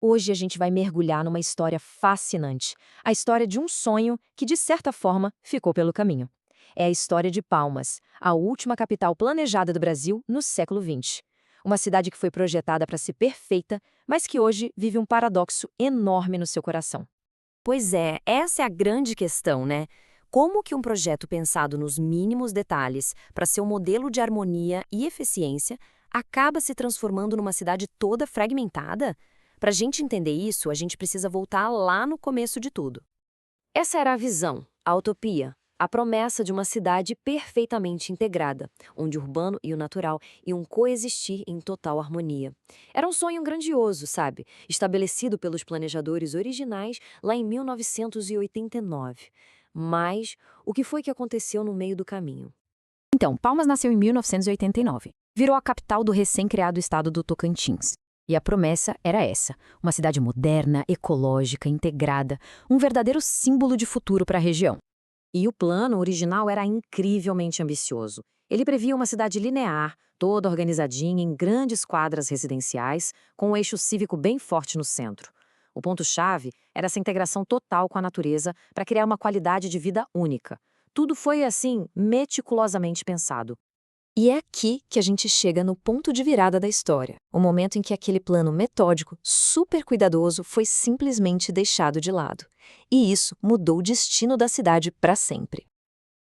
Hoje a gente vai mergulhar numa história fascinante, a história de um sonho que, de certa forma, ficou pelo caminho. É a história de Palmas, a última capital planejada do Brasil no século XX. Uma cidade que foi projetada para ser perfeita, mas que hoje vive um paradoxo enorme no seu coração. Pois é, essa é a grande questão, né? Como que um projeto pensado nos mínimos detalhes para ser um modelo de harmonia e eficiência acaba se transformando numa cidade toda fragmentada? Para a gente entender isso, a gente precisa voltar lá no começo de tudo. Essa era a visão, a utopia, a promessa de uma cidade perfeitamente integrada, onde o urbano e o natural iam coexistir em total harmonia. Era um sonho grandioso, sabe? Estabelecido pelos planejadores originais lá em 1989. Mas o que foi que aconteceu no meio do caminho? Então, Palmas nasceu em 1989. Virou a capital do recém-criado estado do Tocantins. E a promessa era essa: uma cidade moderna, ecológica, integrada, um verdadeiro símbolo de futuro para a região. E o plano original era incrivelmente ambicioso. Ele previa uma cidade linear, toda organizadinha em grandes quadras residenciais, com um eixo cívico bem forte no centro. O ponto-chave era essa integração total com a natureza para criar uma qualidade de vida única. Tudo foi, assim, meticulosamente pensado. E é aqui que a gente chega no ponto de virada da história, o momento em que aquele plano metódico, super cuidadoso, foi simplesmente deixado de lado. E isso mudou o destino da cidade para sempre.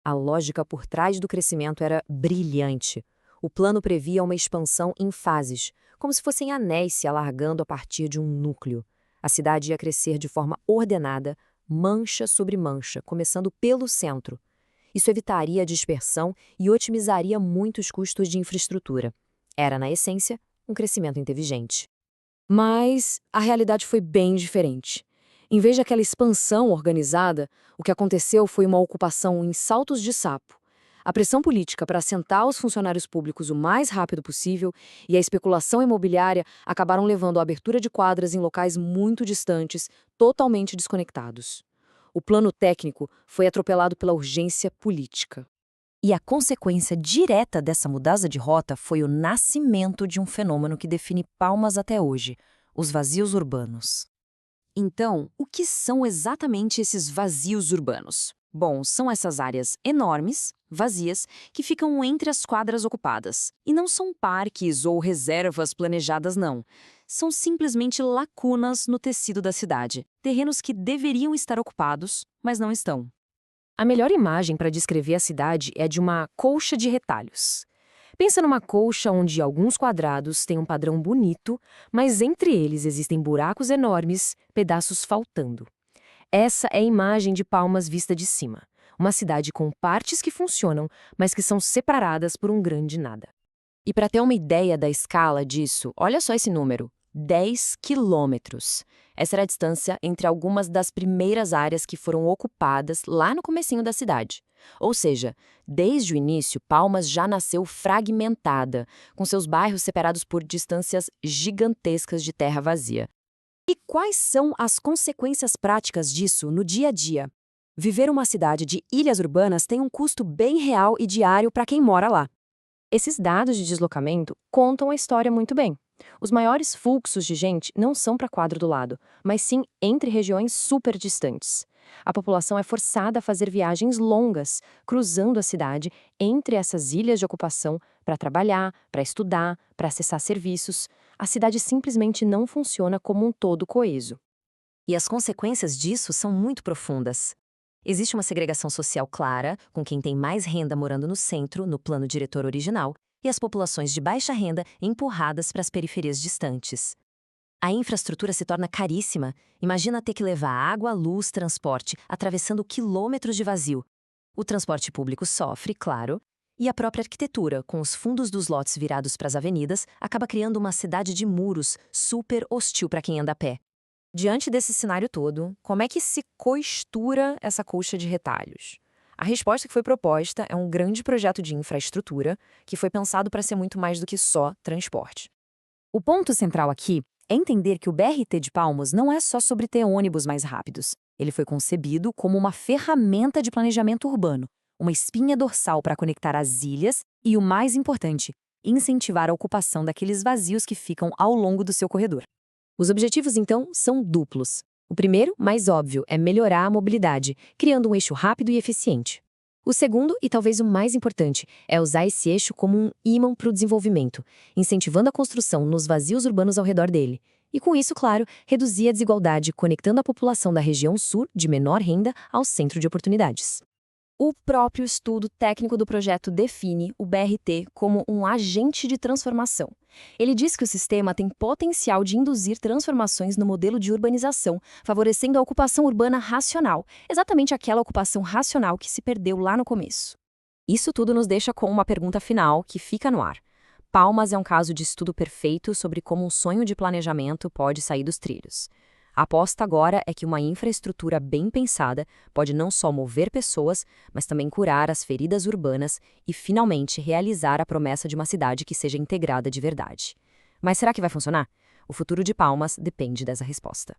A lógica por trás do crescimento era brilhante. O plano previa uma expansão em fases, como se fossem anéis se alargando a partir de um núcleo. A cidade ia crescer de forma ordenada, mancha sobre mancha, começando pelo centro. Isso evitaria a dispersão e otimizaria muitos custos de infraestrutura. Era, na essência, um crescimento inteligente. Mas a realidade foi bem diferente. Em vez daquela expansão organizada, o que aconteceu foi uma ocupação em saltos de sapo. A pressão política para assentar os funcionários públicos o mais rápido possível e a especulação imobiliária acabaram levando à abertura de quadras em locais muito distantes, totalmente desconectados. O plano técnico foi atropelado pela urgência política. E a consequência direta dessa mudança de rota foi o nascimento de um fenômeno que define Palmas até hoje: os vazios urbanos. Então, o que são exatamente esses vazios urbanos? Bom, são essas áreas enormes, vazias, que ficam entre as quadras ocupadas. E não são parques ou reservas planejadas, não. São simplesmente lacunas no tecido da cidade. Terrenos que deveriam estar ocupados, mas não estão. A melhor imagem para descrever a cidade é de uma colcha de retalhos. Pensa numa colcha onde alguns quadrados têm um padrão bonito, mas entre eles existem buracos enormes, pedaços faltando. Essa é a imagem de Palmas vista de cima. Uma cidade com partes que funcionam, mas que são separadas por um grande nada. E para ter uma ideia da escala disso, olha só esse número: 10 quilômetros. Essa era a distância entre algumas das primeiras áreas que foram ocupadas lá no comecinho da cidade. Ou seja, desde o início, Palmas já nasceu fragmentada, com seus bairros separados por distâncias gigantescas de terra vazia. E quais são as consequências práticas disso no dia a dia? Viver uma cidade de ilhas urbanas tem um custo bem real e diário para quem mora lá. Esses dados de deslocamento contam a história muito bem. Os maiores fluxos de gente não são para quadro do lado, mas sim entre regiões super distantes. A população é forçada a fazer viagens longas, cruzando a cidade entre essas ilhas de ocupação para trabalhar, para estudar, para acessar serviços. A cidade simplesmente não funciona como um todo coeso. E as consequências disso são muito profundas. Existe uma segregação social clara, com quem tem mais renda morando no centro, no plano diretor original, e as populações de baixa renda empurradas para as periferias distantes. A infraestrutura se torna caríssima. Imagina ter que levar água, luz, transporte, atravessando quilômetros de vazio. O transporte público sofre, claro, e a própria arquitetura, com os fundos dos lotes virados para as avenidas, acaba criando uma cidade de muros super hostil para quem anda a pé. Diante desse cenário todo, como é que se costura essa colcha de retalhos? A resposta que foi proposta é um grande projeto de infraestrutura que foi pensado para ser muito mais do que só transporte. O ponto central aqui é entender que o BRT de Palmas não é só sobre ter ônibus mais rápidos. Ele foi concebido como uma ferramenta de planejamento urbano, uma espinha dorsal para conectar as ilhas e, o mais importante, incentivar a ocupação daqueles vazios que ficam ao longo do seu corredor. Os objetivos, então, são duplos. O primeiro, mais óbvio, é melhorar a mobilidade, criando um eixo rápido e eficiente. O segundo, e talvez o mais importante, é usar esse eixo como um ímã para o desenvolvimento, incentivando a construção nos vazios urbanos ao redor dele. E com isso, claro, reduzir a desigualdade, conectando a população da região sul de menor renda ao centro de oportunidades. O próprio estudo técnico do projeto define o BRT como um agente de transformação. Ele diz que o sistema tem potencial de induzir transformações no modelo de urbanização, favorecendo a ocupação urbana racional, exatamente aquela ocupação racional que se perdeu lá no começo. Isso tudo nos deixa com uma pergunta final que fica no ar. Palmas é um caso de estudo perfeito sobre como um sonho de planejamento pode sair dos trilhos. A aposta agora é que uma infraestrutura bem pensada pode não só mover pessoas, mas também curar as feridas urbanas e, finalmente, realizar a promessa de uma cidade que seja integrada de verdade. Mas será que vai funcionar? O futuro de Palmas depende dessa resposta.